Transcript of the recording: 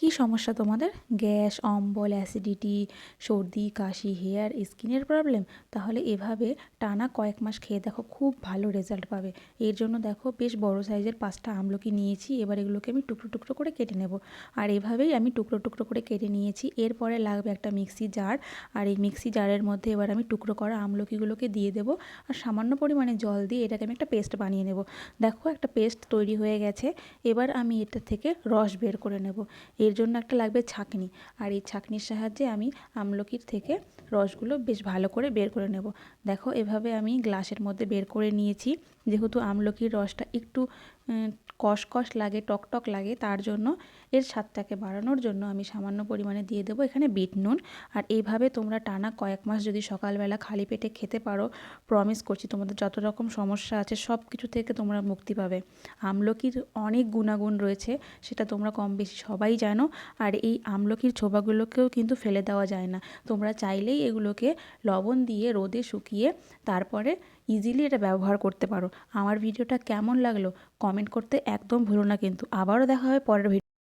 কি সমস্যা তোমাদের? গ্যাস, অম্বল, অ্যাসিডিটি, সর্দি, কাশি, হেয়ার, স্কিনের প্রবলেম? তাহলে এভাবে টানা কয়েক মাস খেয়ে দেখো, খুব ভালো রেজাল্ট পাবে। এর জন্য দেখো বেশ বড় সাইজের 5টা আমলকি নিয়েছি। এবার এগুলোকে আমি টুকরো টুকরো করে কেটে নেব। আর এভাবেই আমি টুকরো টুকরো করে কেটে নিয়েছি। এরপরে লাগবে একটা মিক্সি জার। আর এই মিক্সি জারের মধ্যে এবার আমি টুকরো করা আমলকিগুলোকে দিয়ে দেবো। আর সামান্য পরিমাণে জল দিয়ে এটাকে আমি একটা পেস্ট বানিয়ে নেব। দেখো একটা পেস্ট তৈরি হয়ে গেছে। এবার আমি এটা থেকে রস বের করে নেব। এর জন্য একটা লাগবে ছাঁকনি। আর এই ছাঁকনির সাহায্যে আমি আমলকির থেকে রসগুলো বেশ ভালো করে বের করে নেব। দেখো এভাবে আমি গ্লাসের মধ্যে বের করে নিয়েছি। যেহেতু আমলকির রসটা একটু কষকষ লাগে, টকটক লাগে, তার জন্য এর স্বাদটাকে বাড়ানোর জন্য আমি সামান্য পরিমাণে দিয়ে দেবো এখানে বিট নুন। আর এইভাবে তোমরা টানা কয়েক মাস যদি সকালবেলা খালি পেটে খেতে পারো, প্রমিস করছি তোমাদের যত রকম সমস্যা আছে সব কিছু থেকে তোমরা মুক্তি পাবে। আমলকির অনেক গুণাগুণ রয়েছে, সেটা তোমরা কম বেশি সবাই জানো। আর এই আমলকির ছোবাগুলোকেও কিন্তু ফেলে দেওয়া যায় না। তোমরা চাইলেই এগুলোকে লবণ দিয়ে রোদে শুকিয়ে তারপরে ইজিলি এটা ব্যবহার করতে পারো। আমার ভিডিওটা কেমন লাগলো কমেন্ট করতে একদম ভুলো না কিন্তু। আবারও দেখা হবে পরের ভিডিও।